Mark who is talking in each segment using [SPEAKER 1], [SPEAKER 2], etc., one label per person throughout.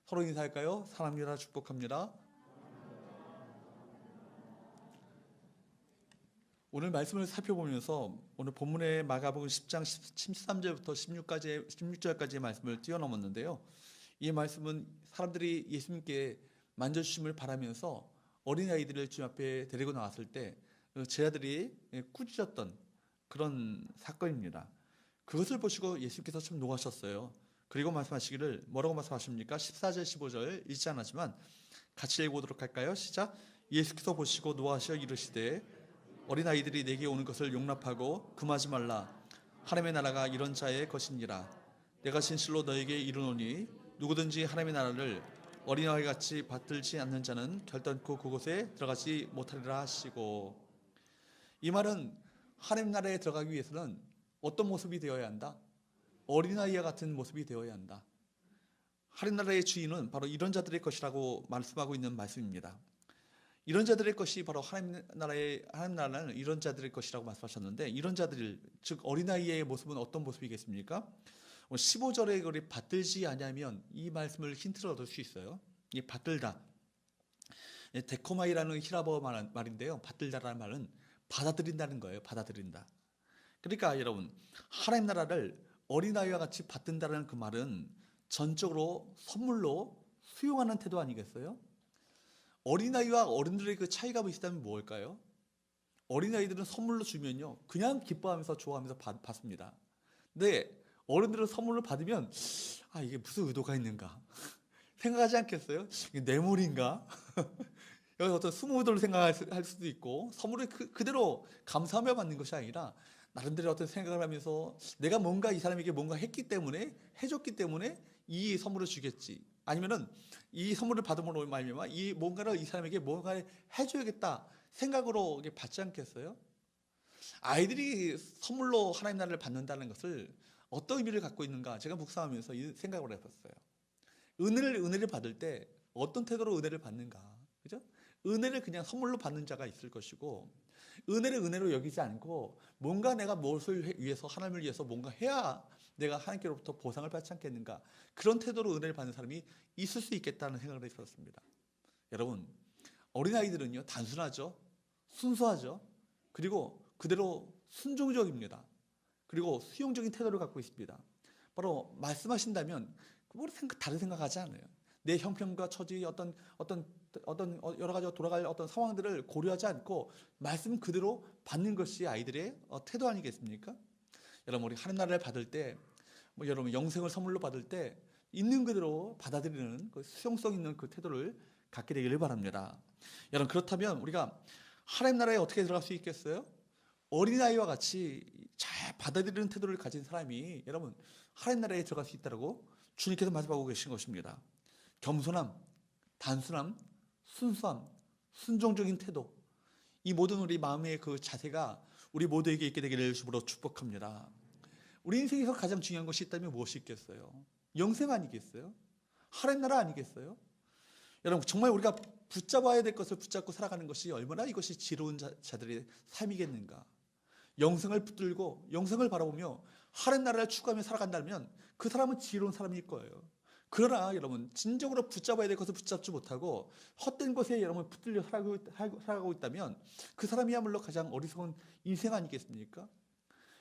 [SPEAKER 1] 서로 인사할까요? 사랑합니다. 축복합니다. 오늘 말씀을 살펴보면서 오늘 본문의 마가복음 10장 13절부터 16절까지의 말씀을 뛰어넘었는데요. 이 말씀은 사람들이 예수님께 만져주심을 바라면서 어린아이들을 주님 앞에 데리고 나왔을 때 제자들이 꾸짖었던 그런 사건입니다. 그것을 보시고 예수님께서 참 노하셨어요. 그리고 말씀하시기를 뭐라고 말씀하십니까? 14절 15절 읽지 않았지만 같이 읽어보도록 할까요? 시작. 예수께서 보시고 노하셔 이르시되 어린아이들이 내게 오는 것을 용납하고 금하지 말라. 하나님의 나라가 이런 자의 것이니라. 내가 진실로 너에게 이르노니 누구든지 하나님의 나라를 어린아이같이 받들지 않는 자는 결단코 그곳에 들어가지 못하리라 하시고, 이 말은 하나님 나라에 들어가기 위해서는 어떤 모습이 되어야 한다? 어린아이와 같은 모습이 되어야 한다. 하나님 나라의 주인은 바로 이런 자들의 것이라고 말씀하고 있는 말씀입니다. 이런 자들의 것이 바로 하나님 나라는 이런 자들의 것이라고 말씀하셨는데, 이런 자들, 즉 어린아이의 모습은 어떤 모습이겠습니까? 15절에 우리 받들지 아니하면 이 말씀을 힌트로 얻을 수 있어요. 이 받들다, 데코마이라는 히라버 말인데요. 받들다라는 말은 받아들인다는 거예요. 받아들인다. 그러니까 여러분, 하나님 나라를 어린아이와 같이 받든다는 그 말은 전적으로 선물로 수용하는 태도 아니겠어요? 어린아이와 어른들의 그 차이가 있다면 무엇일까요? 어린아이들은 선물로 주면요, 그냥 기뻐하면서 좋아하면서 받습니다. 근데 어른들은 선물을 받으면 이게 무슨 의도가 있는가 생각하지 않겠어요? 이게 뇌물인가? 여기서 어떤 스무 의도를 생각할 수도 있고, 선물을 그대로 감사하며 받는 것이 아니라 나름대로 어떤 생각을 하면서 내가 뭔가 이 사람에게 뭔가 했기 때문에, 해줬기 때문에 이 선물을 주겠지, 아니면은 이 선물을 받음으로 말미암아 이 뭔가를 이 사람에게 뭔가 해줘야겠다 생각으로 받지 않겠어요? 아이들이 선물로 하나님 나라를 받는다는 것을 어떤 의미를 갖고 있는가, 제가 묵상하면서 이 생각을 해봤어요. 은혜를 받을 때 어떤 태도로 은혜를 받는가, 그죠? 은혜를 그냥 선물로 받는 자가 있을 것이고, 은혜를 은혜로 여기지 않고 뭔가 내가 무엇을 위해서, 하나님을 위해서 뭔가 해야 내가 하나님께로부터 보상을 받지 않겠는가, 그런 태도로 은혜를 받는 사람이 있을 수 있겠다는 생각을 했었습니다. 여러분, 어린아이들은요, 단순하죠, 순수하죠, 그리고 그대로 순종적입니다. 그리고 수용적인 태도를 갖고 있습니다. 바로 말씀하신다면 다른 생각하지 않아요. 내 형편과 처지, 어떤 여러 가지 돌아갈 어떤 상황들을 고려하지 않고 말씀 그대로 받는 것이 아이들의 태도 아니겠습니까? 여러분, 우리 하나님 나라를 받을 때, 여러분 영생을 선물로 받을 때 있는 그대로 받아들이는 그 수용성 있는 그 태도를 갖게 되기를 바랍니다. 여러분, 그렇다면 우리가 하나님 나라에 어떻게 들어갈 수 있겠어요? 어린아이와 같이 잘 받아들이는 태도를 가진 사람이 여러분 하나님 나라에 들어갈 수 있다고 주님께서 말씀하고 계신 것입니다. 겸손함, 단순함, 순수함, 순종적인 태도, 이 모든 우리 마음의 그 자세가 우리 모두에게 있게 되기를 주로 축복합니다. 우리 인생에서 가장 중요한 것이 있다면 무엇이 있겠어요? 영생 아니겠어요? 하나님 나라 아니겠어요? 여러분, 정말 우리가 붙잡아야 될 것을 붙잡고 살아가는 것이 얼마나 이것이 지혜로운 자들의 삶이겠는가. 영생을 붙들고 영생을 바라보며 하나님 나라를 추구하며 살아간다면 그 사람은 지혜로운 사람일 거예요. 그러나 여러분, 진정으로 붙잡아야 될 것을 붙잡지 못하고 헛된 것에 여러분 붙들려 살아가고 있다면 그 사람이야말로 가장 어리석은 인생 아니겠습니까?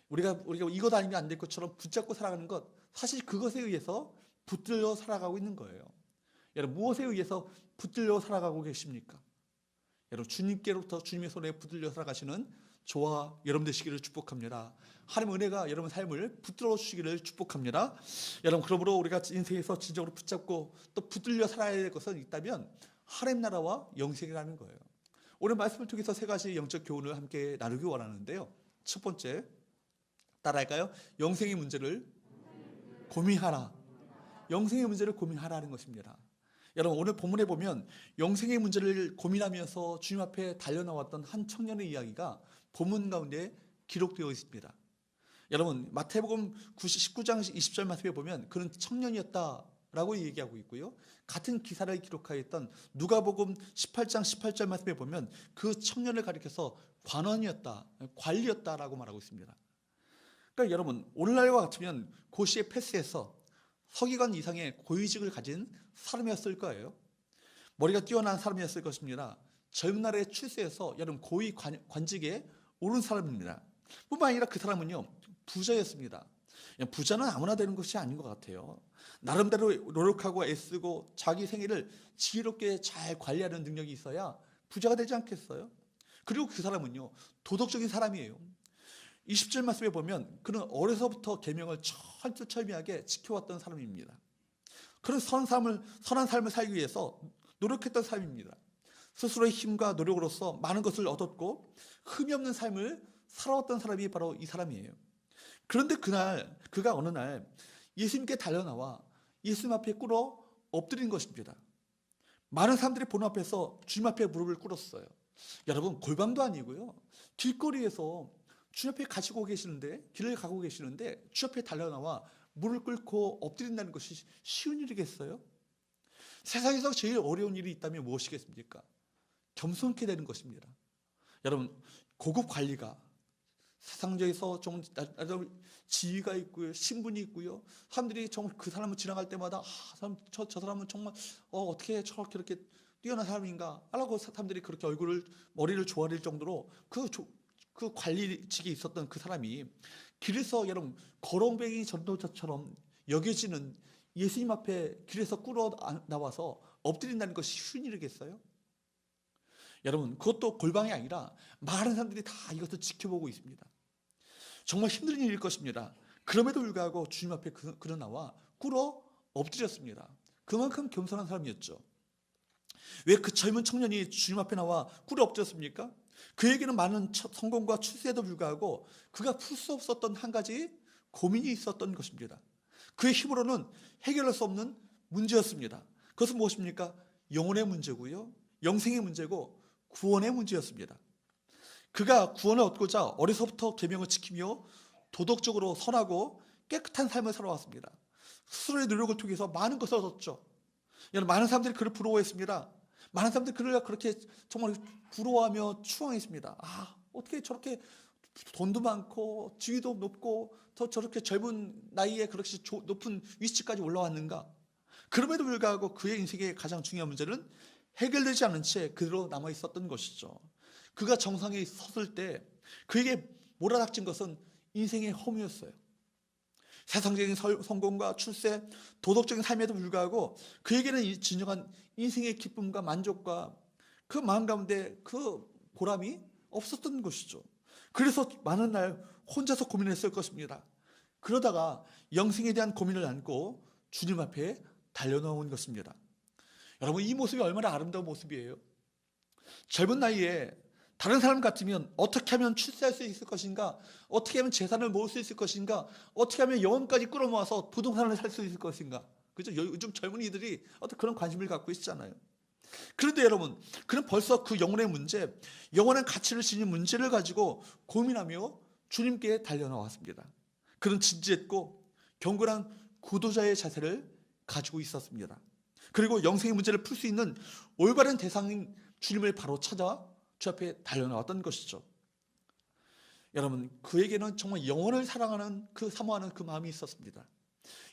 [SPEAKER 1] 우리가 이것 아니면 안 될 것처럼 붙잡고 살아가는 것, 사실 그것에 의해서 붙들려 살아가고 있는 거예요. 여러분, 무엇에 의해서 붙들려 살아가고 계십니까? 여러분, 주님께로부터 주님의 손에 붙들려 살아가시는 저와 여러분 되시기를 축복합니다. 하나님의 은혜가 여러분 삶을 붙들어 주시기를 축복합니다. 여러분, 그러므로 우리가 인생에서 진정으로 붙잡고 또 붙들려 살아야 될 것은 있다면 하나님 나라와 영생이라는 거예요. 오늘 말씀을 통해서 세 가지 영적 교훈을 함께 나누기 원하는데요. 첫 번째, 따라할까요? 영생의 문제를 고민하라. 영생의 문제를 고민하라는 것입니다. 여러분, 오늘 본문에 보면 영생의 문제를 고민하면서 주님 앞에 달려나왔던 한 청년의 이야기가 본문 가운데 기록되어 있습니다. 여러분, 마태복음 19장 20절 말씀에 보면 그는 청년이었다라고 얘기하고 있고요. 같은 기사를 기록하였던 누가복음 18장 18절 말씀에 보면 그 청년을 가리켜서 관원이었다, 관리였다라고 말하고 있습니다. 그러니까 여러분, 오늘날과 같으면 고시에 패스해서 서기관 이상의 고위직을 가진 사람이었을 거예요. 머리가 뛰어난 사람이었을 것입니다. 젊은 날에 출세해서 여러분 고위 관직에 오른 사람입니다. 뿐만 아니라 그 사람은요, 부자였습니다. 부자는 아무나 되는 것이 아닌 것 같아요. 나름대로 노력하고 애쓰고 자기 생애를 지혜롭게 잘 관리하는 능력이 있어야 부자가 되지 않겠어요? 그리고 그 사람은요, 도덕적인 사람이에요. 20절 말씀에 보면 그는 어려서부터 계명을 철두철미하게 지켜왔던 사람입니다. 그런 선한 삶을 살기 위해서 노력했던 사람입니다. 스스로의 힘과 노력으로서 많은 것을 얻었고 흠이 없는 삶을 살아왔던 사람이 바로 이 사람이에요. 그런데 그가 어느 날 예수님께 달려나와 예수님 앞에 꿇어 엎드린 것입니다. 많은 사람들이 보는 앞에서 주님 앞에 무릎을 꿇었어요. 여러분, 골방도 아니고요, 길거리에서 주님 앞에 길을 가고 계시는데 주 앞에 달려나와 무릎을 꿇고 엎드린다는 것이 쉬운 일이겠어요? 세상에서 제일 어려운 일이 있다면 무엇이겠습니까? 겸손케 되는 것입니다. 여러분, 고급 관리가 세상에서 좀 지위가 있고요, 신분이 있고요, 사람들이 정말 그 사람을 지나갈 때마다 저 사람은 정말 어떻게 저렇게 이렇게 뛰어난 사람인가 라고 사람들이 그렇게 머리를 조아릴 정도로 그 관리직에 있었던 그 사람이 길에서 여러분 거렁뱅이 전도자처럼 여겨지는 예수님 앞에 길에서 꿇어 나와서 엎드린다는 것이 쉬운 일이겠어요? 여러분, 그것도 골방이 아니라 많은 사람들이 다 이것을 지켜보고 있습니다. 정말 힘든 일일 것입니다. 그럼에도 불구하고 주님 앞에 그는 나와 꿇어 엎드렸습니다. 그만큼 겸손한 사람이었죠. 왜 그 젊은 청년이 주님 앞에 나와 꿇어 엎드렸습니까? 그에게는 많은 성공과 출세에도 불구하고 그가 풀 수 없었던 한 가지 고민이 있었던 것입니다. 그의 힘으로는 해결할 수 없는 문제였습니다. 그것은 무엇입니까? 영혼의 문제고요, 영생의 문제고 구원의 문제였습니다. 그가 구원을 얻고자 어려서부터 계명을 지키며 도덕적으로 선하고 깨끗한 삶을 살아왔습니다. 스스로의 노력을 통해서 많은 것을 얻었죠. 여러분, 많은 사람들이 그를 부러워했습니다. 많은 사람들이 그를 그렇게 정말 부러워하며 추앙했습니다. 어떻게 저렇게 돈도 많고 지위도 높고 저렇게 젊은 나이에 그렇게 높은 위치까지 올라왔는가? 그럼에도 불구하고 그의 인생의 가장 중요한 문제는 해결되지 않은 채 그대로 남아 있었던 것이죠. 그가 정상에 섰을 때 그에게 몰아닥친 것은 인생의 허무였어요. 세상적인 성공과 출세, 도덕적인 삶에도 불구하고 그에게는 진정한 인생의 기쁨과 만족과 그 마음 가운데 그 보람이 없었던 것이죠. 그래서 많은 날 혼자서 고민했을 것입니다. 그러다가 영생에 대한 고민을 안고 주님 앞에 달려나온 것입니다. 여러분, 이 모습이 얼마나 아름다운 모습이에요. 젊은 나이에 다른 사람 같으면 어떻게 하면 출세할 수 있을 것인가, 어떻게 하면 재산을 모을 수 있을 것인가, 어떻게 하면 영혼까지 끌어모아서 부동산을 살 수 있을 것인가. 그죠? 요즘 젊은이들이 어떤 그런 관심을 갖고 있잖아요. 그런데 여러분, 그는 벌써 그 영혼의 문제, 영혼의 가치를 지닌 문제를 가지고 고민하며 주님께 달려나왔습니다. 그는 진지했고 경건한 구도자의 자세를 가지고 있었습니다. 그리고 영생의 문제를 풀 수 있는 올바른 대상인 주님을 바로 찾아 주 앞에 달려나왔던 것이죠. 여러분, 그에게는 정말 영혼을 사랑하는 사모하는 그 마음이 있었습니다.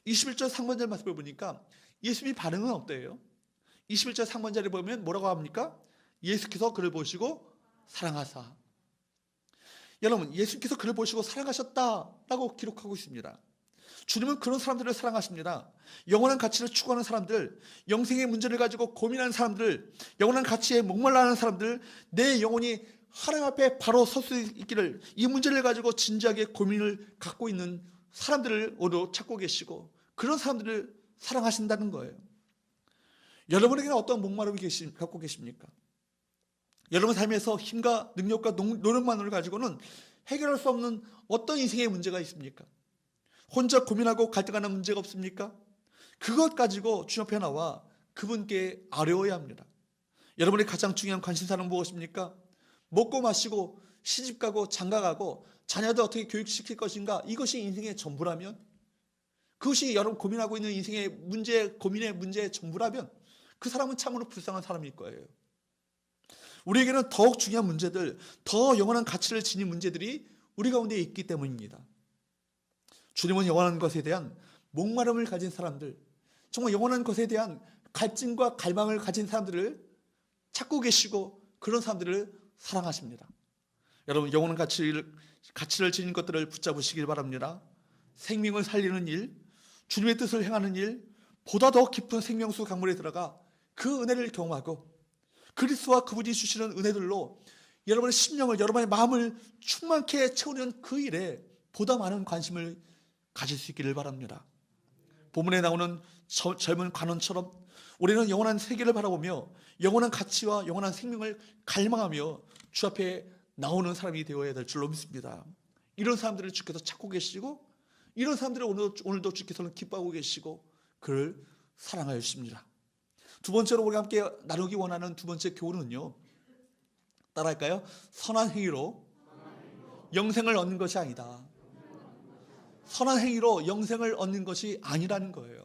[SPEAKER 1] 21절 상반절 말씀을 보니까 예수님의 반응은 어때요? 21절 상반절에 보면 뭐라고 합니까? 예수께서 그를 보시고 사랑하사. 여러분, 예수께서 그를 보시고 사랑하셨다라고 기록하고 있습니다. 주님은 그런 사람들을 사랑하십니다. 영원한 가치를 추구하는 사람들, 영생의 문제를 가지고 고민하는 사람들, 영원한 가치에 목말라하는 사람들, 내 영혼이 하나님 앞에 바로 설 수 있기를, 이 문제를 가지고 진지하게 고민을 갖고 있는 사람들을 오늘 찾고 계시고 그런 사람들을 사랑하신다는 거예요. 여러분에게는 어떤 목마름이 갖고 계십니까? 여러분 삶에서 힘과 능력과 노력만을 가지고는 해결할 수 없는 어떤 인생의 문제가 있습니까? 혼자 고민하고 갈등하는 문제가 없습니까? 그것 가지고 주님 앞에 나와 그분께 아뢰어야 합니다. 여러분의 가장 중요한 관심사는 무엇입니까? 먹고 마시고 시집가고 장가가고 자녀들 어떻게 교육시킬 것인가, 이것이 인생의 전부라면, 그것이 여러분 고민하고 있는 인생의 고민의 문제의 전부라면 그 사람은 참으로 불쌍한 사람일 거예요. 우리에게는 더욱 중요한 문제들, 더 영원한 가치를 지닌 문제들이 우리 가운데 있기 때문입니다. 주님은 영원한 것에 대한 목마름을 가진 사람들, 정말 영원한 것에 대한 갈증과 갈망을 가진 사람들을 찾고 계시고 그런 사람들을 사랑하십니다. 여러분, 영원한 가치를 지닌 것들을 붙잡으시길 바랍니다. 생명을 살리는 일, 주님의 뜻을 행하는 일, 보다 더 깊은 생명수 강물에 들어가 그 은혜를 경험하고 그리스도와 그분이 주시는 은혜들로 여러분의 심령을, 여러분의 마음을 충만케 채우는 그 일에 보다 많은 관심을 가질 수 있기를 바랍니다. 본문에 나오는 젊은 관원처럼 우리는 영원한 세계를 바라보며 영원한 가치와 영원한 생명을 갈망하며 주 앞에 나오는 사람이 되어야 될 줄로 믿습니다. 이런 사람들을 주께서 찾고 계시고 이런 사람들을 오늘도 주께서는 기뻐하고 계시고 그를 사랑하여 주십니다. 두 번째로 우리가 함께 나누기 원하는 두 번째 교훈은요, 따라할까요? 선한 행위로 영생을 얻는 것이 아니다. 선한 행위로 영생을 얻는 것이 아니라는 거예요.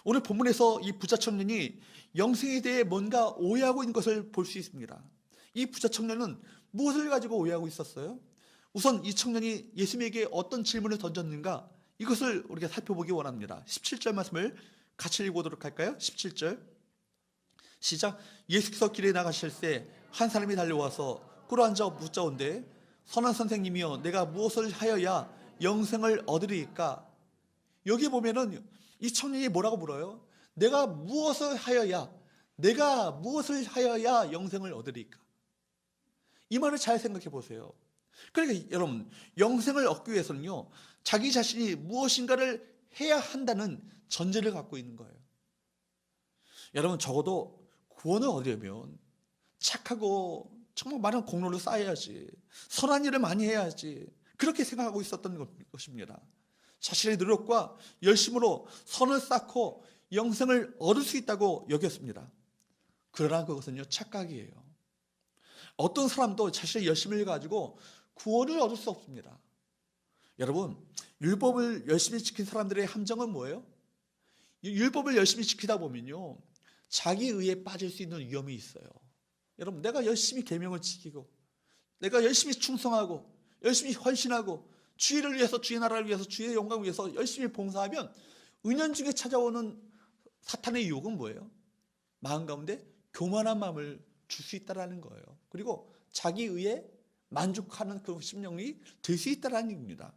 [SPEAKER 1] 오늘 본문에서 이 부자 청년이 영생에 대해 뭔가 오해하고 있는 것을 볼 수 있습니다. 이 부자 청년은 무엇을 가지고 오해하고 있었어요? 우선 이 청년이 예수님에게 어떤 질문을 던졌는가, 이것을 우리가 살펴보기 원합니다. 17절 말씀을 같이 읽어보도록 할까요? 17절 시작. 예수께서 길에 나가실 때 한 사람이 달려와서 꿇어앉아 묻자온데 선한 선생님이여 내가 무엇을 하여야 영생을 얻으리이까? 여기 보면은 이 청년이 뭐라고 물어요? 내가 무엇을 하여야 영생을 얻으리이까? 이 말을 잘 생각해 보세요. 그러니까 여러분, 영생을 얻기 위해서는요, 자기 자신이 무엇인가를 해야 한다는 전제를 갖고 있는 거예요. 여러분, 적어도 구원을 얻으려면 착하고 정말 많은 공로를 쌓아야지, 선한 일을 많이 해야지, 그렇게 생각하고 있었던 것입니다. 자신의 노력과 열심으로 선을 쌓고 영생을 얻을 수 있다고 여겼습니다. 그러나 그것은요, 착각이에요. 어떤 사람도 자신의 열심을 가지고 구원을 얻을 수 없습니다. 여러분, 율법을 열심히 지킨 사람들의 함정은 뭐예요? 율법을 열심히 지키다 보면요, 자기 의에 빠질 수 있는 위험이 있어요. 여러분, 내가 열심히 계명을 지키고 내가 열심히 충성하고 열심히 헌신하고 주의를 위해서, 주의 나라를 위해서, 주의 영광을 위해서 열심히 봉사하면 은연중에 찾아오는 사탄의 유혹은 뭐예요? 마음 가운데 교만한 마음을 줄 수 있다는 거예요. 그리고 자기 의에 만족하는 그 심령이 될 수 있다는 얘기입니다.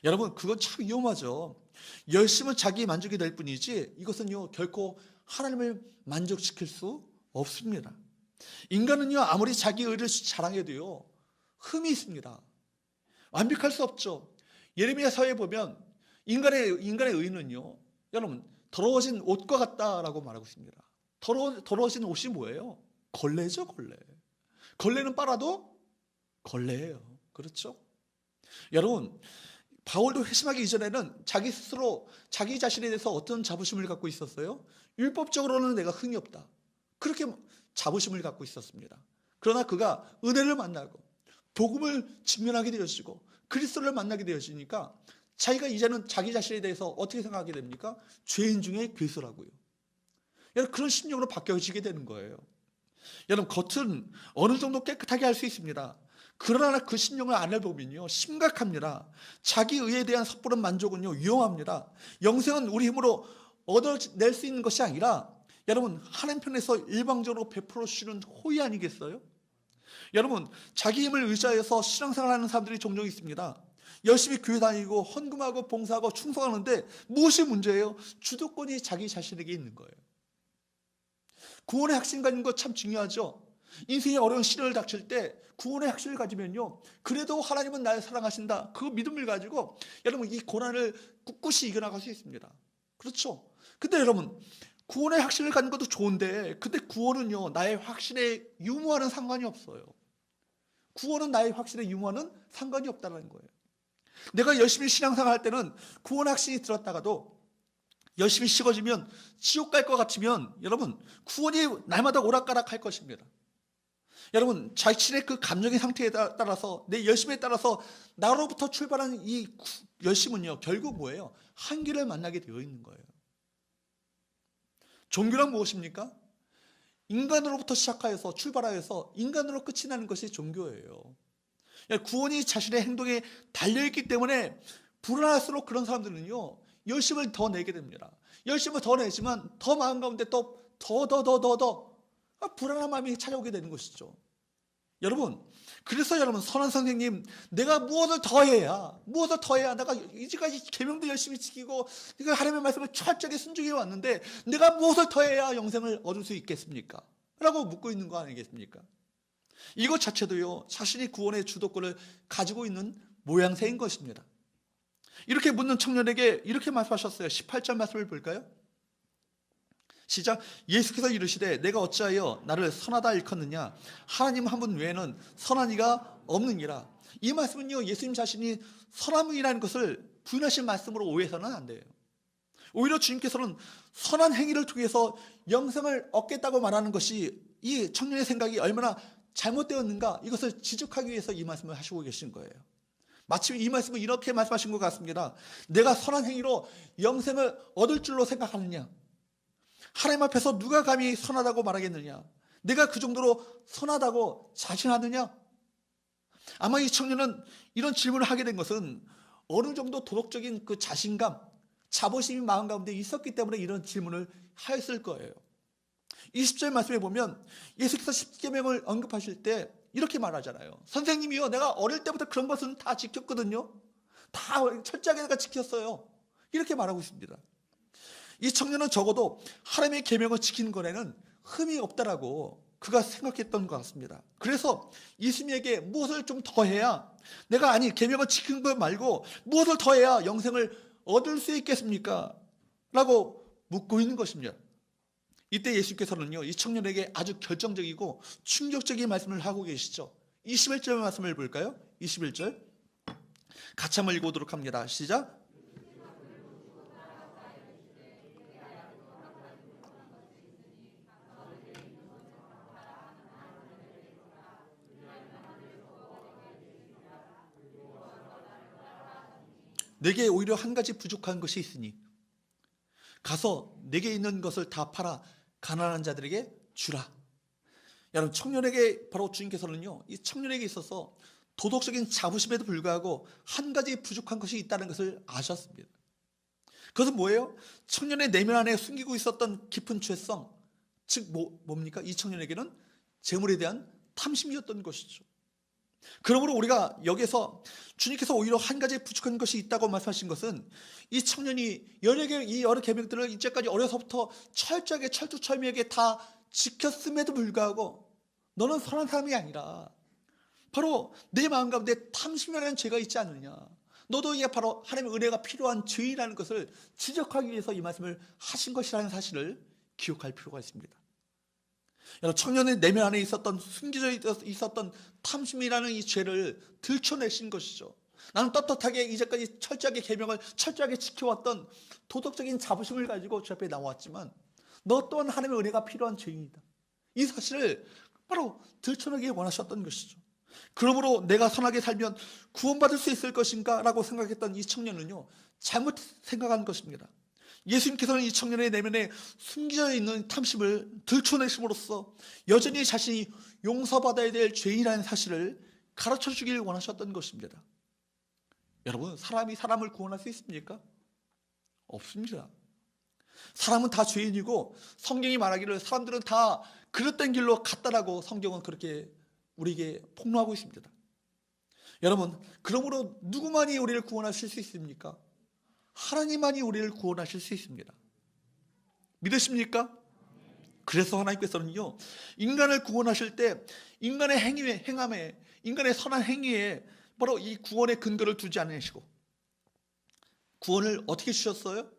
[SPEAKER 1] 여러분, 그건 참 위험하죠. 열심은 자기 만족이 될 뿐이지 이것은요, 결코 하나님을 만족시킬 수 없습니다. 인간은요, 아무리 자기 의를 자랑해도요, 흠이 있습니다. 완벽할 수 없죠. 예레미야서에 보면 인간의 의는요, 여러분, 더러워진 옷과 같다라고 말하고 있습니다. 더러워진 옷이 뭐예요? 걸레죠, 걸레. 걸레는 빨아도 걸레예요. 그렇죠? 여러분, 바울도 회심하기 이전에는 자기 스스로 자기 자신에 대해서 어떤 자부심을 갖고 있었어요? 율법적으로는 내가 흥이 없다, 그렇게 자부심을 갖고 있었습니다. 그러나 그가 은혜를 만나고 복음을 직면하게 되어지고 그리스도를 만나게 되어지니까 자기가 이제는 자기 자신에 대해서 어떻게 생각하게 됩니까? 죄인 중에 괴수라고요. 여러분, 그런 심령으로 바뀌어지게 되는 거예요. 여러분, 겉은 어느 정도 깨끗하게 할 수 있습니다. 그러나 그 심령을 안을 보면요, 심각합니다. 자기 의에 대한 섣부른 만족은요, 위험합니다. 영생은 우리 힘으로 얻어낼 수 있는 것이 아니라 여러분, 하나님 편에서 일방적으로 베풀어 주시는 호의 아니겠어요? 여러분, 자기 힘을 의지하여서 신앙생활하는 사람들이 종종 있습니다. 열심히 교회 다니고 헌금하고 봉사하고 충성하는데 무엇이 문제예요? 주도권이 자기 자신에게 있는 거예요. 구원의 확신 가진 거 참 중요하죠. 인생의 어려운 시련을 닥칠 때 구원의 확신을 가지면요, 그래도 하나님은 나를 사랑하신다, 그 믿음을 가지고 여러분, 이 고난을 꿋꿋이 이겨나갈 수 있습니다. 그렇죠? 근데 여러분, 구원의 확신을 갖는 것도 좋은데, 근데 구원은요, 나의 확신의 유무와는 상관이 없어요. 구원은 나의 확신의 유무와는 상관이 없다는 거예요. 내가 열심히 신앙생활 할 때는 구원 확신이 들었다가도 열심히 식어지면 지옥 갈 것 같으면 여러분, 구원이 날마다 오락가락 할 것입니다. 여러분, 자신의 그 감정의 상태에 따라서, 내 열심에 따라서 나로부터 출발하는 이 열심은요, 결국 뭐예요? 한계를 만나게 되어 있는 거예요. 종교란 무엇입니까? 인간으로부터 시작하여서 출발하여서 인간으로 끝이 나는 것이 종교예요. 구원이 자신의 행동에 달려있기 때문에 불안할수록 그런 사람들은요, 열심을 더 내게 됩니다. 열심을 더 내지만 더 마음 가운데 또 더 불안한 마음이 찾아오게 되는 것이죠. 여러분, 그래서 여러분, 선한 선생님, 내가 무엇을 더 해야 내가 이제까지 계명도 열심히 지키고 하나님의 말씀을 철저하게 순종해 왔는데 내가 무엇을 더 해야 영생을 얻을 수 있겠습니까? 라고 묻고 있는 거 아니겠습니까? 이것 자체도요, 자신이 구원의 주도권을 가지고 있는 모양새인 것입니다. 이렇게 묻는 청년에게 이렇게 말씀하셨어요. 18절 말씀을 볼까요? 시작. 예수께서 이르시되 내가 어찌하여 나를 선하다 일컫느냐? 하나님 한 분 외에는 선한 이가 없느니라. 이 말씀은요, 예수님 자신이 선함이라는 것을 부인하신 말씀으로 오해해서는 안 돼요. 오히려 주님께서는 선한 행위를 통해서 영생을 얻겠다고 말하는 것이 이 청년의 생각이 얼마나 잘못되었는가, 이것을 지적하기 위해서 이 말씀을 하시고 계신 거예요. 마침 이 말씀은 이렇게 말씀하신 것 같습니다. 내가 선한 행위로 영생을 얻을 줄로 생각하느냐? 하나님 앞에서 누가 감히 선하다고 말하겠느냐? 내가 그 정도로 선하다고 자신하느냐? 아마 이 청년은 이런 질문을 하게 된 것은 어느 정도 도덕적인 그 자신감, 자부심이 마음 가운데 있었기 때문에 이런 질문을 하였을 거예요. 20절 말씀에 보면 예수께서 십계명을 언급하실 때 이렇게 말하잖아요. 선생님이요, 내가 어릴 때부터 그런 것은 다 지켰거든요. 다 철저하게 내가 지켰어요. 이렇게 말하고 있습니다. 이 청년은 적어도 하나님의 계명을 지키는 것에는 흠이 없다라고 그가 생각했던 것 같습니다. 그래서 예수님에게 무엇을 좀 더 해야, 내가 계명을 지키는 것 말고 무엇을 더 해야 영생을 얻을 수 있겠습니까? 라고 묻고 있는 것입니다. 이때 예수께서는요, 이 청년에게 아주 결정적이고 충격적인 말씀을 하고 계시죠. 21절 말씀을 볼까요? 21절 같이 한번 읽어보도록 합니다. 시작. 내게 오히려 한 가지 부족한 것이 있으니 가서 내게 있는 것을 다 팔아 가난한 자들에게 주라. 여러분, 청년에게 바로 주님께서는요, 이 청년에게 있어서 도덕적인 자부심에도 불구하고 한 가지 부족한 것이 있다는 것을 아셨습니다. 그것은 뭐예요? 청년의 내면 안에 숨기고 있었던 깊은 죄성, 즉 뭡니까? 이 청년에게는 재물에 대한 탐심이었던 것이죠. 그러므로 우리가 여기서 주님께서 오히려 한 가지 부족한 것이 있다고 말씀하신 것은 이 청년이 이 여러 계명들을 이제까지 어려서부터 철저하게 철두철미하게 다 지켰음에도 불구하고 너는 선한 사람이 아니라 바로 내 마음 가운데 탐심이라는 죄가 있지 않느냐, 너도 이게 바로 하나님의 은혜가 필요한 죄인이라는 것을 지적하기 위해서 이 말씀을 하신 것이라는 사실을 기억할 필요가 있습니다. 여러분, 청년의 내면 안에 숨겨져 있었던 탐심이라는 이 죄를 들춰내신 것이죠. 나는 떳떳하게 이제까지 철저하게 계명을 철저하게 지켜왔던 도덕적인 자부심을 가지고 주 앞에 나왔지만 너 또한 하나님의 은혜가 필요한 죄인이다. 이 사실을 바로 들춰내기 원하셨던 것이죠. 그러므로 내가 선하게 살면 구원받을 수 있을 것인가 라고 생각했던 이 청년은요, 잘못 생각한 것입니다. 예수님께서는 이 청년의 내면에 숨겨져 있는 탐심을 들춰내심으로써 여전히 자신이 용서받아야 될 죄인이라는 사실을 가르쳐 주길 원하셨던 것입니다. 여러분, 사람이 사람을 구원할 수 있습니까? 없습니다. 사람은 다 죄인이고 성경이 말하기를 사람들은 다 그릇된 길로 갔다라고 성경은 그렇게 우리에게 폭로하고 있습니다. 여러분, 그러므로 누구만이 우리를 구원하실 수 있습니까? 하나님만이 우리를 구원하실 수 있습니다. 믿으십니까? 그래서 하나님께서는요, 인간을 구원하실 때 인간의 행함에, 인간의 선한 행위에 바로 이 구원의 근거를 두지 않으시고 구원을 어떻게 주셨어요?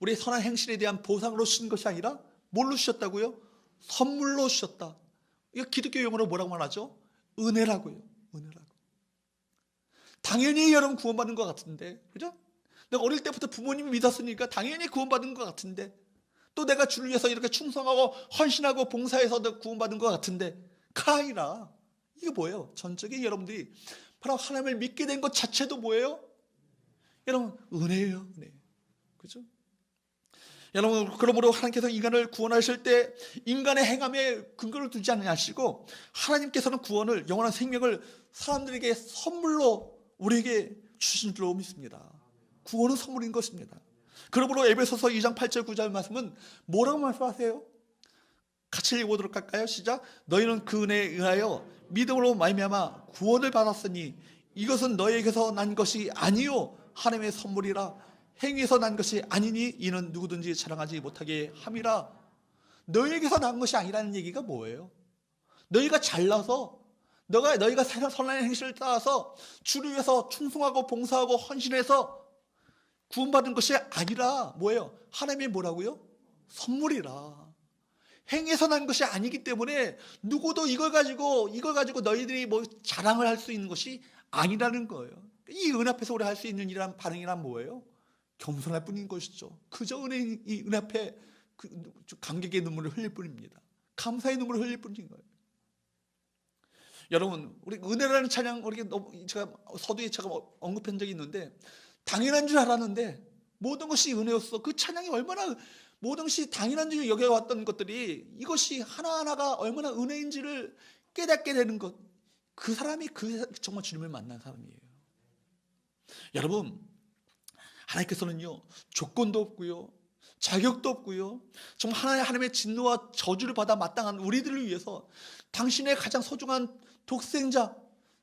[SPEAKER 1] 우리의 선한 행실에 대한 보상으로 주신 것이 아니라 뭘로 주셨다고요? 선물로 주셨다. 이거 기독교 용어로 뭐라고 말하죠? 은혜라고요. 은혜라고. 당연히 여러분 구원받는 것 같은데, 그죠? 내가 어릴 때부터 부모님이 믿었으니까 당연히 구원받은 것 같은데, 또 내가 주를 위해서 이렇게 충성하고 헌신하고 봉사해서 구원받은 것 같은데, 그가 아니라 이게 뭐예요? 전적인 여러분들이 바로 하나님을 믿게 된 것 자체도 뭐예요? 여러분, 은혜예요. 은혜. 그죠? 여러분, 그러므로 하나님께서 인간을 구원하실 때 인간의 행함에 근거를 두지 않으시고 하나님께서는 구원을, 영원한 생명을 사람들에게 선물로 우리에게 주신 줄로 믿습니다. 구원은 선물인 것입니다. 그러므로 에베소서 2장 8절 9절 말씀은 뭐라고 말씀하세요? 같이 읽어보도록 할까요? 시작. 너희는 그 은혜에 의하여 믿음으로 말미암아 구원을 받았으니 이것은 너희에게서 난 것이 아니요 하나님의 선물이라. 행위에서 난 것이 아니니 이는 누구든지 자랑하지 못하게 함이라. 너희에게서 난 것이 아니라는 얘기가 뭐예요? 너희가 잘나서 너희가 선한 행실을 따라서 주를 위해서 충성하고 봉사하고 헌신해서 구원받은 것이 아니라 뭐예요? 하나님의 뭐라고요? 선물이라. 행해서 난 것이 아니기 때문에 누구도 이걸 가지고 너희들이 뭐 자랑을 할 수 있는 것이 아니라는 거예요. 이 은 앞에서 우리가 할 수 있는 일이란 반응이란 뭐예요? 겸손할 뿐인 것이죠. 그저 이 은 앞에 감격의 눈물을 흘릴 뿐입니다. 감사의 눈물을 흘릴 뿐인 거예요. 여러분, 우리 은혜라는 찬양, 제가 서두에 제가 언급한 적이 있는데, 당연한 줄 알았는데 모든 것이 은혜였어. 그 찬양이 얼마나 모든 것이 당연한 줄 여겨왔던 것들이 이것이 하나하나가 얼마나 은혜인지를 깨닫게 되는 것. 그 사람이 정말 주님을 만난 사람이에요. 여러분, 하나님께서는요, 조건도 없고요, 자격도 없고요, 정말 하나님의 진노와 저주를 받아 마땅한 우리들을 위해서 당신의 가장 소중한 독생자,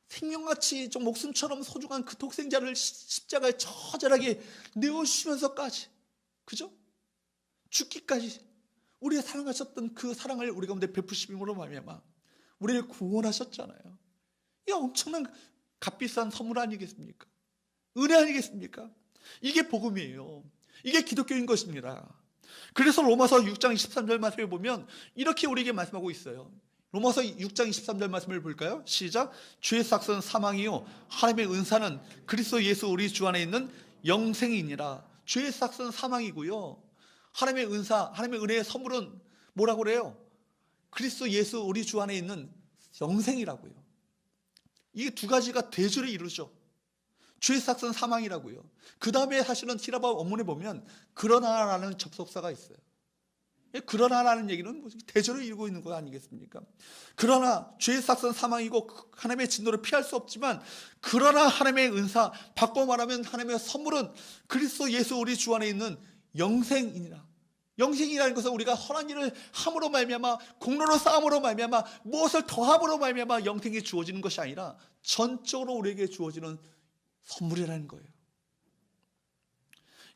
[SPEAKER 1] 생명같이 좀 목숨처럼 소중한 그 독생자를 십자가에 처절하게 내어주시면서까지, 그죠? 죽기까지 우리의 사랑하셨던 그 사랑을 우리 가운데 베푸심으로 말미암아 우리를 구원하셨잖아요. 이 엄청난 값비싼 선물 아니겠습니까? 은혜 아니겠습니까? 이게 복음이에요. 이게 기독교인 것입니다. 그래서 로마서 6장 23절 말씀을 보면 이렇게 우리에게 말씀하고 있어요. 로마서 6장 23절 말씀을 볼까요? 시작. 죄의 삭은 사망이요 하나님의 은사는 그리스도 예수 우리 주 안에 있는 영생이니라. 죄의 삭은 사망이고요, 하나님의 은사, 하나님의 은혜의 선물은 뭐라고 그래요? 그리스도 예수 우리 주 안에 있는 영생이라고요. 이 두 가지가 대조를 이루죠. 죄의 삭은 사망이라고요. 그 다음에 사실은 히라바 원문에 보면 그러나라는 접속사가 있어요. 그러나라는 얘기는 대조를 이루고 있는 거 아니겠습니까? 그러나 죄의 삭은 사망이고 하나님의 진노를 피할 수 없지만, 그러나 하나님의 은사, 바꿔 말하면 하나님의 선물은 그리스도 예수 우리 주 안에 있는 영생이니라. 영생이라는 것은 우리가 선한 일을 함으로 말미암아, 공로로 쌓음으로 말미암아, 무엇을 더함으로 말미암아 영생이 주어지는 것이 아니라 전적으로 우리에게 주어지는 선물이라는 거예요.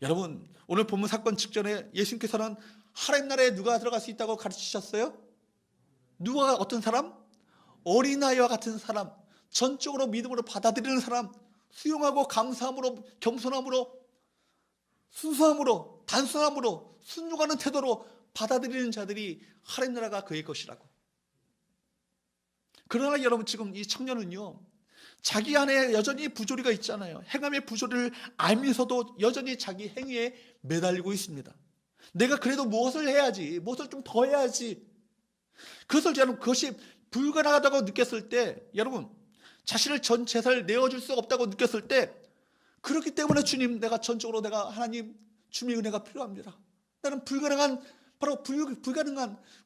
[SPEAKER 1] 여러분, 오늘 본문 사건 직전에 예수님께서는 하나님 나라에 누가 들어갈 수 있다고 가르치셨어요? 누가, 어떤 사람? 어린아이와 같은 사람, 전적으로 믿음으로 받아들이는 사람, 수용하고 감사함으로, 겸손함으로, 순수함으로, 단순함으로, 순종하는 태도로 받아들이는 자들이 하나님 나라가 그의 것이라고. 그러나 여러분, 지금 이 청년은요, 자기 안에 여전히 부조리가 있잖아요. 행함의 부조리를 알면서도 여전히 자기 행위에 매달리고 있습니다. 내가 그래도 무엇을 해야지, 무엇을 좀 더 해야지. 그것이 불가능하다고 느꼈을 때, 여러분, 자신을 전 재산을 내어줄 수 없다고 느꼈을 때, 그렇기 때문에 주님, 내가 하나님, 주님의 은혜가 필요합니다. 나는 불가능한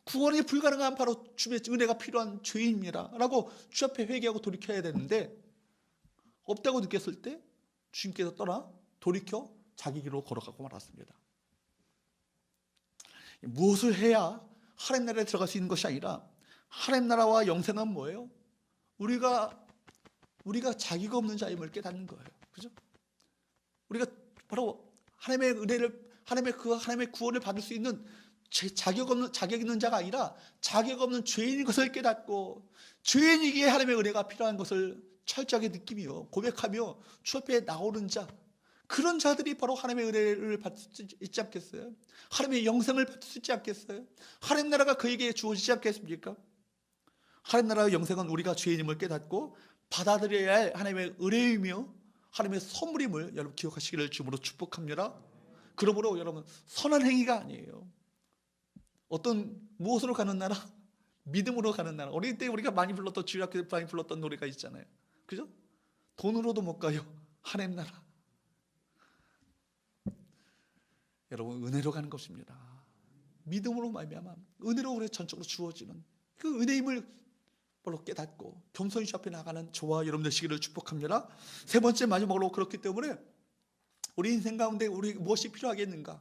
[SPEAKER 1] 구원이 불가능한 바로 주님의 은혜가 필요한 죄인입니다 라고 주 앞에 회개하고 돌이켜야 되는데, 없다고 느꼈을 때 주님께서 떠나 돌이켜 자기 길로 걸어가고 말았습니다. 무엇을 해야 하나님 나라에 들어갈 수 있는 것이 아니라, 하나님 나라와 영생은 뭐예요? 우리가 자기가 없는 자임을 깨닫는 거예요. 그죠? 우리가 바로 하나님의 은혜를, 하나님의 구원을 받을 수 있는 자격 있는 자가 아니라 자격 없는 죄인인 것을 깨닫고, 죄인이기에 하나님의 은혜가 필요한 것을 철저하게 느끼며 고백하며 주 앞에 나오는 자, 그런 자들이 바로 하나님의 은혜를 받을 수 있지 않겠어요? 하나님의 영생을 받을 수 있지 않겠어요? 하나님 나라가 그에게 주어지지 않겠습니까? 하나님 나라의 영생은 우리가 죄인임을 깨닫고 받아들여야 할 하나님의 은혜이며 하나님의 선물임을 여러분 기억하시기를 주님으로 축복합니다. 그러므로 여러분, 선한 행위가 아니에요. 무엇으로 가는 나라? 믿음으로 가는 나라. 어릴 때 우리가 많이 불렀던, 주일학교 때 많이 불렀던 노래가 있잖아요. 그죠? 돈으로도 못 가요. 하나님 나라. 여러분, 은혜로 가는 것입니다. 믿음으로 말미암아 은혜로 우리 전적으로 주어지는 그 은혜임을 바로 깨닫고 겸손히 주 앞에 나가는 저와 여러분 되시기를 축복합니다. 세 번째, 마지막으로, 그렇기 때문에 우리 인생 가운데 우리 무엇이 필요하겠는가?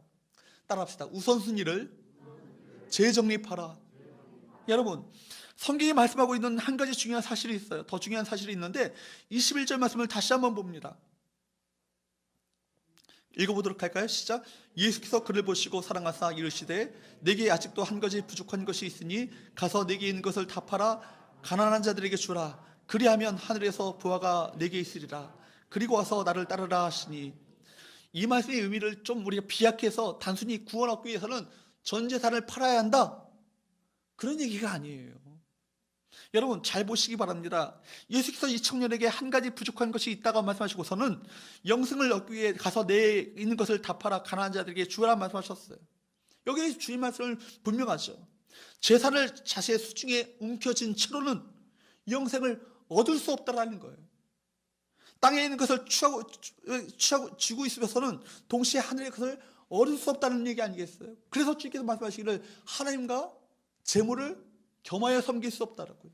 [SPEAKER 1] 따라합시다. 우선순위를 재정립하라. 여러분, 성경이 말씀하고 있는 한 가지 중요한 사실이 있어요. 더 중요한 사실이 있는데 21절 말씀을 다시 한번 봅니다. 읽어보도록 할까요? 시작. 예수께서 그를 보시고 사랑하사 이르시되 내게 아직도 한 가지 부족한 것이 있으니 가서 내게 있는 것을 다 팔아 가난한 자들에게 주라. 그리하면 하늘에서 보화가 내게 있으리라. 그리고 와서 나를 따르라 하시니, 이 말씀의 의미를 좀 우리가 비약해서 단순히 구원 얻기 위해서는 전 재산을 팔아야 한다, 그런 얘기가 아니에요. 여러분 잘 보시기 바랍니다. 예수께서 이 청년에게 한 가지 부족한 것이 있다고 말씀하시고서는 영생을 얻기 위해 가서 내 있는 것을 다 팔아 가난한 자들에게 주라 말씀하셨어요. 여기 주님 말씀을 분명하죠. 재산을 자신의 수중에 움켜쥔 채로는 영생을 얻을 수 없다라는 거예요. 땅에 있는 것을 쥐고 있으면서는 동시에 하늘의 것을 얻을 수 없다는 얘기 아니겠어요? 그래서 주님께서 말씀하시기를 하나님과 재물을 겸하여 섬길 수 없다라고요.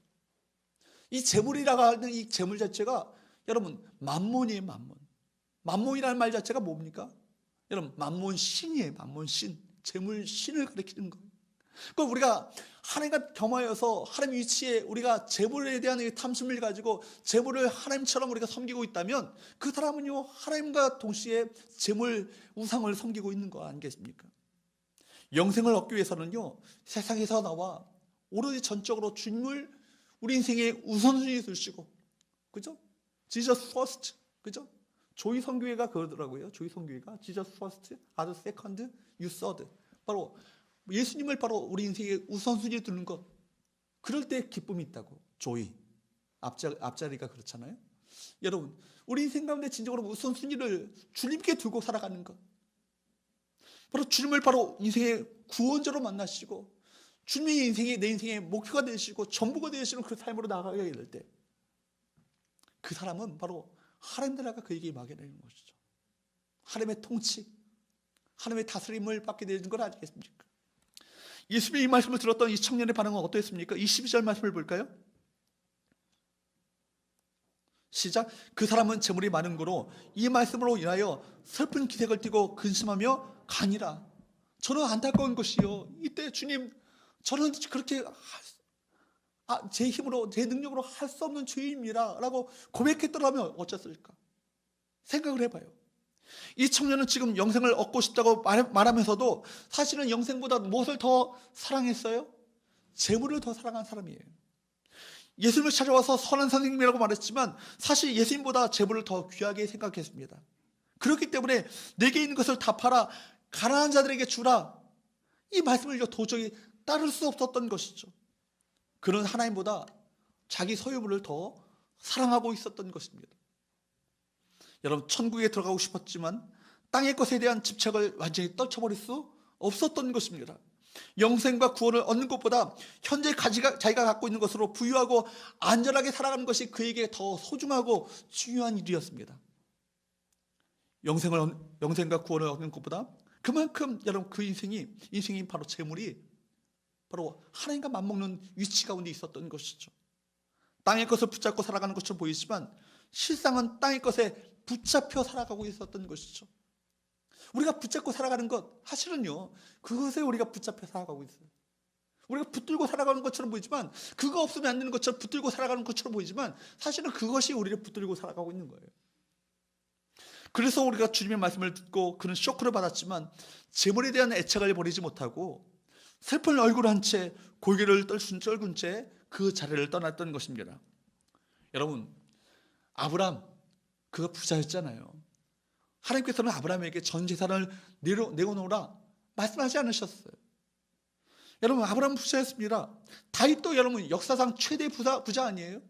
[SPEAKER 1] 이 재물이라고 하는 이 재물 자체가 여러분 만몬이에요. 만몬이라는 말 자체가 뭡니까? 여러분 만몬신이에요. 만몬신, 재물신을 가리키는 거예요. 그러니까 우리가 하나님과 겸하여서 하나님 위치에 우리가 재물에 대한 탐심을 가지고 재물을 하나님처럼 우리가 섬기고 있다면 그 사람은요 하나님과 동시에 재물 우상을 섬기고 있는 거 아니겠습니까? 영생을 얻기 위해서는요 세상에서 나와 오로지 전적으로 주님을 우리 인생의 우선순위에 두시고, 그죠? Jesus first, 그죠? 조이 선교회가 그러더라고요. 조이 선교회가 Jesus first, other second, you third. 바로 예수님을 바로 우리 인생의 우선순위에 두는 것, 그럴 때 기쁨이 있다고. 조이 앞자리가 그렇잖아요. 여러분 우리 인생 가운데 진정으로 우선순위를 주님께 두고 살아가는 것, 바로 주님을 바로 인생의 구원자로 만나시고 주님의 인생이 내 인생의 목표가 되시고 전부가 되시는 그 삶으로 나아가게 될 때 그 사람은 바로 하나님 나라가 그에게 임하게 되는 것이죠. 하나님의 통치, 하나님의 다스림을 받게 되는 것 아니겠습니까? 예수님이 이 말씀을 들었던 이 청년의 반응은 어떠했습니까? 22절 말씀을 볼까요? 시작. 그 사람은 재물이 많은 거로 이 말씀으로 인하여 슬픈 기색을 띠고 근심하며 가니라. 저는 안타까운 것이요, 이때 주님 저는 그렇게 제 힘으로 제 능력으로 할 수 없는 죄인입니다 라고 고백했더라면 어쩌을까 생각을 해봐요. 이 청년은 지금 영생을 얻고 싶다고 말하면서도 사실은 영생보다 무엇을 더 사랑했어요? 재물을 더 사랑한 사람이에요. 예수님을 찾아와서 선한 선생님이라고 말했지만 사실 예수님보다 재물을 더 귀하게 생각했습니다. 그렇기 때문에 내게 있는 것을 다 팔아 가난한 자들에게 주라, 이 말씀을 도저히 따를 수 없었던 것이죠. 그는 하나님보다 자기 소유물을 더 사랑하고 있었던 것입니다. 여러분 천국에 들어가고 싶었지만 땅의 것에 대한 집착을 완전히 떨쳐버릴 수 없었던 것입니다. 영생과 구원을 얻는 것보다 현재 자기가 갖고 있는 것으로 부유하고 안전하게 살아가는 것이 그에게 더 소중하고 중요한 일이었습니다. 영생과 구원을 얻는 것보다 그만큼 여러분 그 인생이 바로 재물이 바로 하나님과 맞먹는 위치 가운데 있었던 것이죠. 땅의 것을 붙잡고 살아가는 것처럼 보이지만 실상은 땅의 것에 붙잡혀 살아가고 있었던 것이죠. 우리가 붙잡고 살아가는 것, 사실은요 그것에 우리가 붙잡혀 살아가고 있어요. 우리가 붙들고 살아가는 것처럼 보이지만, 그거 없으면 안 되는 것처럼 붙들고 살아가는 것처럼 보이지만 사실은 그것이 우리를 붙들고 살아가고 있는 거예요. 그래서 우리가 주님의 말씀을 듣고 그는 쇼크를 받았지만 재물에 대한 애착을 버리지 못하고 슬픈 얼굴을 한 채 고개를 떨군 채 그 자리를 떠났던 것입니다. 여러분 아브람, 그가 부자였잖아요. 하나님께서는 아브람에게 전 재산을 내어놓으라 말씀하지 않으셨어요. 여러분 아브람 부자였습니다. 다윗도 여러분 역사상 최대 부자 아니에요?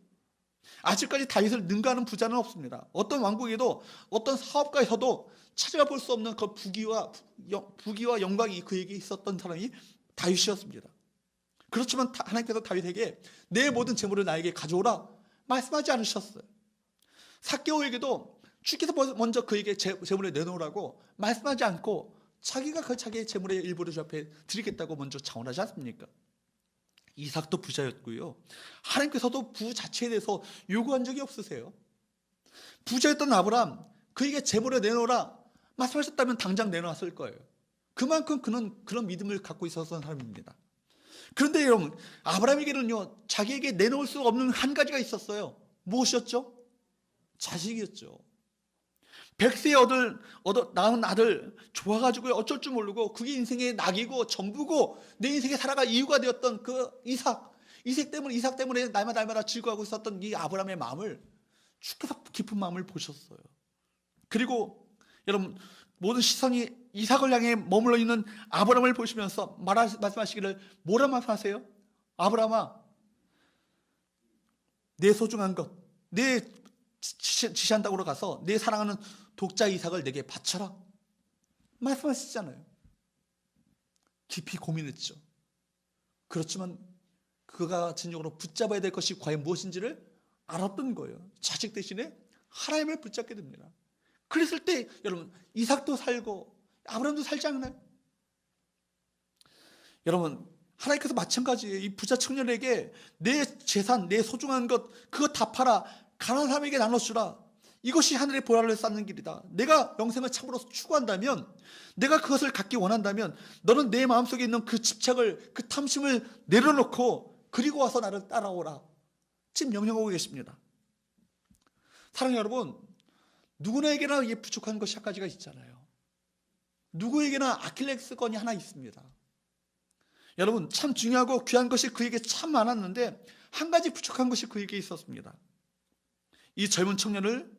[SPEAKER 1] 아직까지 다윗을 능가하는 부자는 없습니다. 어떤 왕국에도 어떤 사업가에서도 찾아볼 수 없는 그 부귀와 영광이 그에게 있었던 사람이 다윗이었습니다. 그렇지만 하나님께서 다윗에게 내 모든 재물을 나에게 가져오라 말씀하지 않으셨어요. 삭개오에게도 주께서 먼저 그에게 재물을 내놓으라고 말씀하지 않고 자기가 자기의 재물의 일부를 주 앞에 드리겠다고 먼저 자원하지 않습니까? 이삭도 부자였고요, 하나님께서도 부 자체에 대해서 요구한 적이 없으세요. 부자였던 아브람, 그에게 재물을 내놓으라 말씀하셨다면 당장 내놨을 거예요. 그만큼 그는 그런 믿음을 갖고 있었던 사람입니다. 그런데 여러분, 아브라함에게는요, 자기에게 내놓을 수 없는 한 가지가 있었어요. 무엇이었죠? 자식이었죠. 100세에 낳은 아들 좋아가지고 어쩔 줄 모르고 그게 인생의 낙이고 전부고 내 인생에 살아갈 이유가 되었던 그 이삭 때문에 날마다 즐거워하고 있었던 이 아브라함의 마음을 주께서 깊은 마음을 보셨어요. 그리고 여러분, 모든 시선이 이삭을 향해 머물러 있는 아브라함을 보시면서 말씀하시기를 뭐라 말씀하세요? 아브라함아, 내 소중한 것, 내 지시한 땅으로 가서 내 사랑하는 독자 이삭을 내게 바쳐라 말씀하시잖아요. 깊이 고민했죠. 그렇지만 그가 진정으로 붙잡아야 될 것이 과연 무엇인지를 알았던 거예요. 자식 대신에 하나님을 붙잡게 됩니다. 그랬을 때 여러분, 이삭도 살고 아브라함도 살지 않나요? 여러분, 하나님께서 마찬가지예요. 이 부자 청년에게 내 재산, 내 소중한 것, 그거 다 팔아 가난한 사람에게 나눠주라. 이것이 하늘의 보화를 쌓는 길이다. 내가 영생을 참으로 추구한다면, 내가 그것을 갖기 원한다면 너는 내 마음속에 있는 그 집착을, 그 탐심을 내려놓고 그리고 와서 나를 따라오라. 지금 명령하고 계십니다. 사랑하는 여러분, 누구에게나 이게 부족한 것이 한 가지가 있잖아요. 누구에게나 아킬레스건이 하나 있습니다. 여러분, 참 중요하고 귀한 것이 그에게 참 많았는데 한 가지 부족한 것이 그에게 있었습니다. 이 젊은 청년을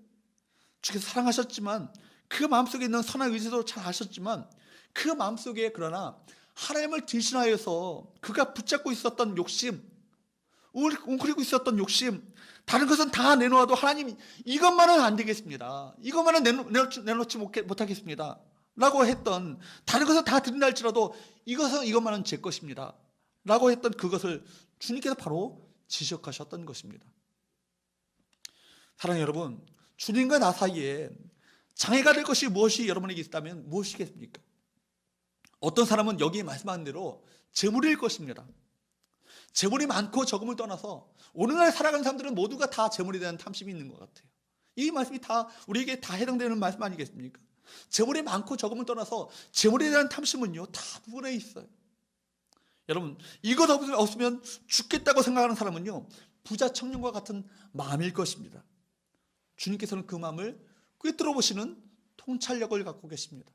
[SPEAKER 1] 주께서 사랑하셨지만 그 마음속에 있는 선한 의지도 잘 아셨지만 그 마음속에 그러나 하나님을 대신하여서 그가 붙잡고 있었던 욕심, 웅크리고 있었던 욕심, 다른 것은 다 내놓아도 하나님 이것만은 안 되겠습니다. 이것만은 내놓지 못하겠습니다. 라고 했던, 다른 것은 다 드린다 할지라도 이것만은 제 것입니다. 라고 했던 그것을 주님께서 바로 지적하셨던 것입니다. 사랑하는 여러분, 주님과 나 사이에 장애가 될 것이 무엇이 여러분에게 있다면 무엇이겠습니까? 어떤 사람은 여기 말씀한 대로 재물일 것입니다. 재물이 많고 적음을 떠나서 오늘날 살아가는 사람들은 모두가 다 재물에 대한 탐심이 있는 것 같아요. 이 말씀이 다 우리에게 다 해당되는 말씀 아니겠습니까? 재물이 많고 적음을 떠나서 재물에 대한 탐심은요, 다 누구나 있어요. 여러분, 이것 없으면 죽겠다고 생각하는 사람은요, 부자 청년과 같은 마음일 것입니다. 주님께서는 그 마음을 꿰뚫어 보시는 통찰력을 갖고 계십니다.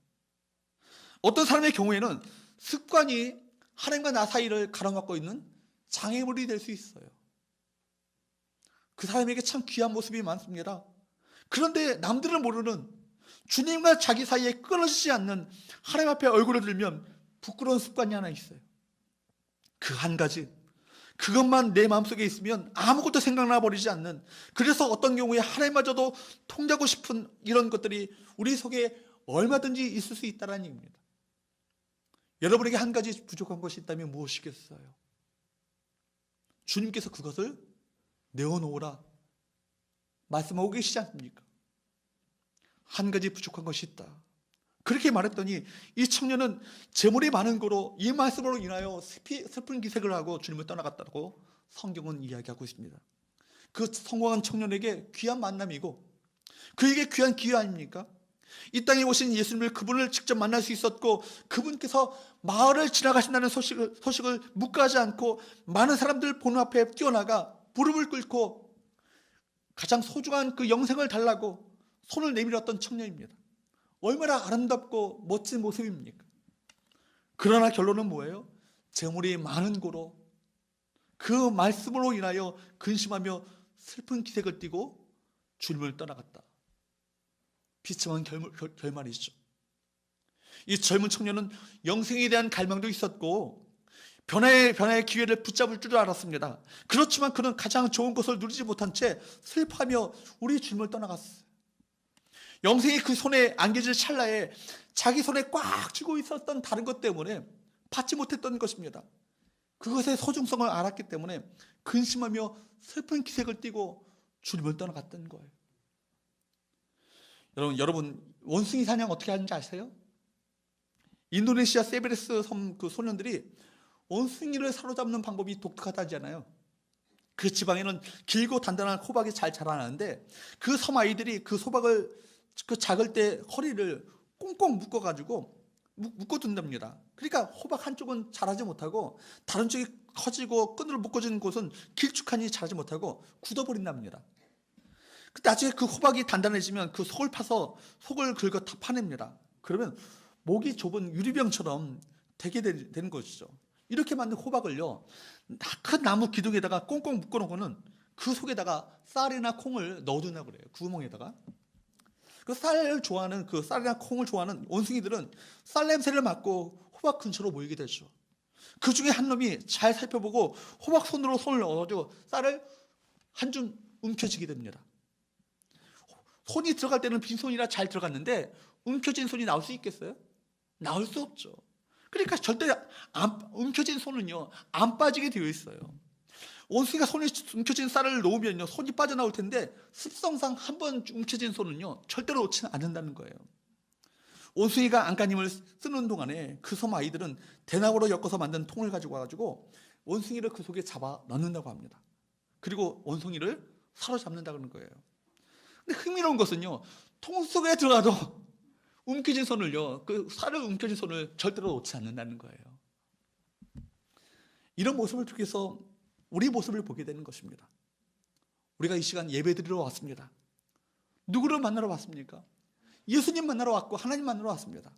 [SPEAKER 1] 어떤 사람의 경우에는 습관이 하나님과 나 사이를 가로막고 있는 장애물이 될 수 있어요. 그 사람에게 참 귀한 모습이 많습니다. 그런데 남들은 모르는, 주님과 자기 사이에 끊어지지 않는 하나님 앞에 얼굴을 들면 부끄러운 습관이 하나 있어요. 그 한 가지, 그것만 내 마음속에 있으면 아무것도 생각나 버리지 않는, 그래서 어떤 경우에 하나님마저도 통제하고 싶은 이런 것들이 우리 속에 얼마든지 있을 수 있다는 얘기입니다. 여러분에게 한 가지 부족한 것이 있다면 무엇이겠어요? 주님께서 그것을 내어놓으라 말씀하고 계시지 않습니까? 한 가지 부족한 것이 있다. 그렇게 말했더니 이 청년은 재물이 많은 거로 이 말씀으로 인하여 슬픈 기색을 하고 주님을 떠나갔다고 성경은 이야기하고 있습니다. 그 성공한 청년에게 귀한 만남이고 그에게 귀한 기회 아닙니까? 이 땅에 오신 예수님을, 그분을 직접 만날 수 있었고 그분께서 마을을 지나가신다는 소식을 묵과하지 않고 많은 사람들 보는 앞에 뛰어나가 무릎을 꿇고 가장 소중한 그 영생을 달라고 손을 내밀었던 청년입니다. 얼마나 아름답고 멋진 모습입니까? 그러나 결론은 뭐예요? 재물이 많은 고로 그 말씀으로 인하여 근심하며 슬픈 기색을 띠고 주님을 떠나갔다. 비참한 결말이죠. 이 젊은 청년은 영생에 대한 갈망도 있었고 변화의 기회를 붙잡을 줄 알았습니다. 그렇지만 그는 가장 좋은 것을 누리지 못한 채 슬퍼하며 우리 주님을 떠나갔어요. 영생이 그 손에 안겨질 찰나에 자기 손에 꽉 쥐고 있었던 다른 것 때문에 받지 못했던 것입니다. 그것의 소중성을 알았기 때문에 근심하며 슬픈 기색을 띠고 주님을 떠나갔던 거예요. 여러분 원숭이 사냥 어떻게 하는지 아세요? 인도네시아 세베레스 섬 그 소년들이 원숭이를 사로잡는 방법이 독특하다잖아요. 그 지방에는 길고 단단한 호박이 잘 자라나는데 그 섬 아이들이 그 소박을 작을 때 허리를 꽁꽁 묶어가지고 묶어둔답니다. 그러니까 호박 한쪽은 자라지 못하고 다른 쪽이 커지고 끈으로 묶어진 곳은 길쭉하니 자라지 못하고 굳어버린답니다. 나중에 그 호박이 단단해지면 그 속을 파서 속을 긁어 다 파냅니다. 그러면 목이 좁은 유리병처럼 되게 되는 것이죠. 이렇게 만든 호박을요, 큰 나무 기둥에다가 꽁꽁 묶어놓고는 그 속에다가 쌀이나 콩을 넣어둔다고 그래요. 구멍에다가. 그 쌀을 좋아하는, 그 쌀이나 콩을 좋아하는 원숭이들은 쌀 냄새를 맡고 호박 근처로 모이게 되죠. 그 중에 한 놈이 잘 살펴보고 호박 손으로 손을 넣어가지고 쌀을 한 줌 움켜쥐게 됩니다. 손이 들어갈 때는 빈손이라 잘 들어갔는데 움켜진 손이 나올 수 있겠어요? 나올 수 없죠. 그러니까 절대 움켜진 손은요, 안 빠지게 되어 있어요. 원숭이가 손에 움켜진 쌀을 놓으면요, 손이 빠져나올 텐데 습성상 한 번 움켜진 손은요, 절대로 놓지는 않는다는 거예요. 원숭이가 안간힘을 쓰는 동안에 그 섬 아이들은 대나무로 엮어서 만든 통을 가지고 와가지고 원숭이를 그 속에 잡아 넣는다고 합니다. 그리고 원숭이를 사로잡는다는 거예요. 근데 흥미로운 것은요, 통 속에 들어가도 움켜진 손을요, 그 쌀을 움켜진 손을 절대로 놓지 않는다는 거예요. 이런 모습을 통해서 우리 모습을 보게 되는 것입니다. 우리가 이 시간 예배드리러 왔습니다. 누구를 만나러 왔습니까? 예수님 만나러 왔고 하나님 만나러 왔습니다.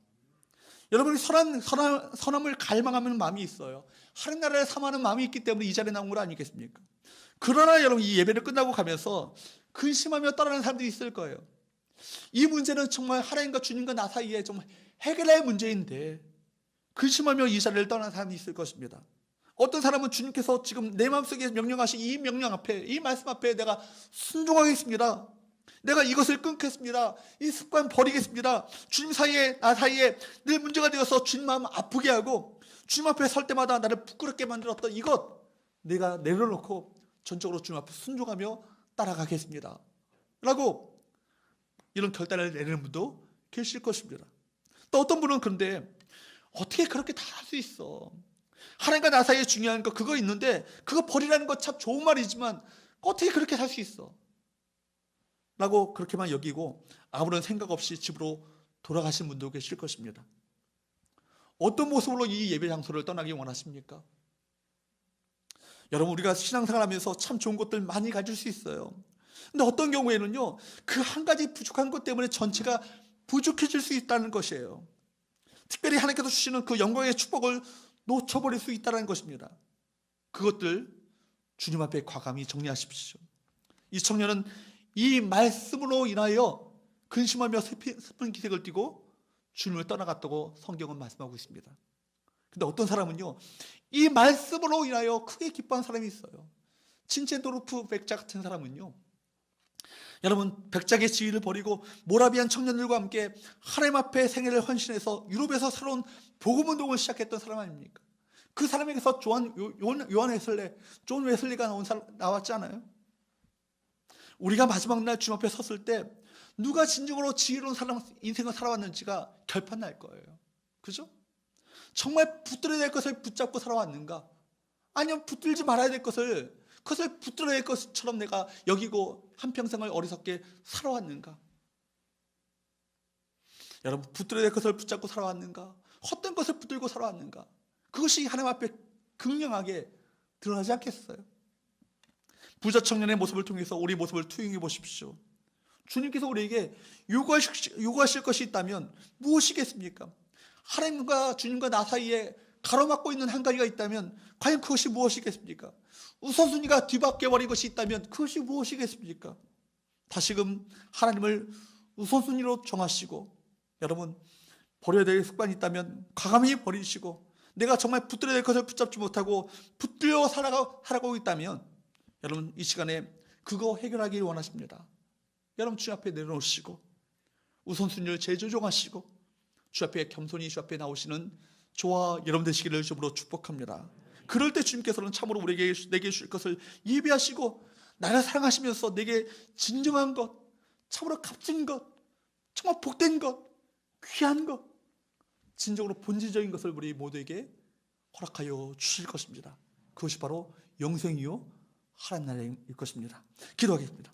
[SPEAKER 1] 여러분이 선함을 갈망하는 마음이 있어요. 하나님 나라를 삼하는 마음이 있기 때문에 이 자리에 나온 거 아니겠습니까? 그러나 여러분, 이 예배를 끝나고 가면서 근심하며 떠나는 사람들이 있을 거예요. 이 문제는 정말 하나님과 주님과 나 사이에 정말 해결할 문제인데 근심하며 이 자리를 떠나는 사람이 있을 것입니다. 어떤 사람은 주님께서 지금 내 마음속에 명령하신 이 명령 앞에, 이 말씀 앞에 내가 순종하겠습니다. 내가 이것을 끊겠습니다. 이 습관 버리겠습니다. 주님 사이에 나 사이에 늘 문제가 되어서 주님 마음 아프게 하고 주님 앞에 설 때마다 나를 부끄럽게 만들었던 이것 내가 내려놓고 전적으로 주님 앞에 순종하며 따라가겠습니다. 라고 이런 결단을 내리는 분도 계실 것입니다. 또 어떤 분은 그런데 어떻게 그렇게 다 할 수 있어? 하나님과 나 사이에 중요한 거 그거 있는데 그거 버리라는 거 참 좋은 말이지만 어떻게 그렇게 살 수 있어? 라고 그렇게만 여기고 아무런 생각 없이 집으로 돌아가신 분도 계실 것입니다. 어떤 모습으로 이 예배 장소를 떠나기 원하십니까? 여러분, 우리가 신앙생활하면서 참 좋은 것들 많이 가질 수 있어요. 근데 어떤 경우에는요, 그 한 가지 부족한 것 때문에 전체가 부족해질 수 있다는 것이에요. 특별히 하나님께서 주시는 그 영광의 축복을 놓쳐버릴 수 있다는 것입니다. 그것들 주님 앞에 과감히 정리하십시오. 이 청년은 이 말씀으로 인하여 근심하며 슬픈 기색을 띠고 주님을 떠나갔다고 성경은 말씀하고 있습니다. 근데 어떤 사람은요, 이 말씀으로 인하여 크게 기뻐한 사람이 있어요. 친첸도르프 백작 같은 사람은요, 여러분, 백작의 지위를 버리고 모라비안 청년들과 함께 하나님 앞에 생애를 헌신해서 유럽에서 새로운 복음운동을 시작했던 사람 아닙니까? 그 사람에게서 요한 웨슬레, 존 웨슬리가 나왔지 않아요? 우리가 마지막 날 주님 앞에 섰을 때 누가 진정으로 지혜로운 인생을 살아왔는지가 결판 날 거예요. 그죠? 정말 붙들어야 될 것을 붙잡고 살아왔는가? 아니면 붙들지 말아야 될 것을 그것을 붙들어야 될 것처럼 내가 여기고 한평생을 어리석게 살아왔는가? 여러분, 붙들어야 될 것을 붙잡고 살아왔는가? 헛된 것을 붙들고 살아왔는가? 그것이 하나님 앞에 극명하게 드러나지 않겠어요? 부자 청년의 모습을 통해서 우리 모습을 투영해 보십시오. 주님께서 우리에게 요구하실 것이 있다면 무엇이겠습니까? 하나님과 주님과 나 사이에 가로막고 있는 한 가지가 있다면 과연 그것이 무엇이겠습니까? 우선순위가 뒤바뀌어 버린 것이 있다면 그것이 무엇이겠습니까? 다시금 하나님을 우선순위로 정하시고, 여러분, 버려야 될 습관이 있다면 과감히 버리시고, 내가 정말 붙들어야 될 것을 붙잡지 못하고 붙들려 살아가고 있다면 여러분, 이 시간에 그거 해결하기를 원하십니다. 여러분, 주 앞에 내려놓으시고 우선순위를 재조정하시고 주 앞에 겸손히 주 앞에 나오시는 저와 여러분 되시기를 주로 축복합니다. 그럴 때 주님께서는 참으로 내게 주실 것을 예비하시고 나를 사랑하시면서 내게 진정한 것, 참으로 값진 것, 정말 복된 것, 귀한 것, 진정으로 본질적인 것을 우리 모두에게 허락하여 주실 것입니다. 그것이 바로 영생이요 하나님 나라일 것입니다. 기도하겠습니다.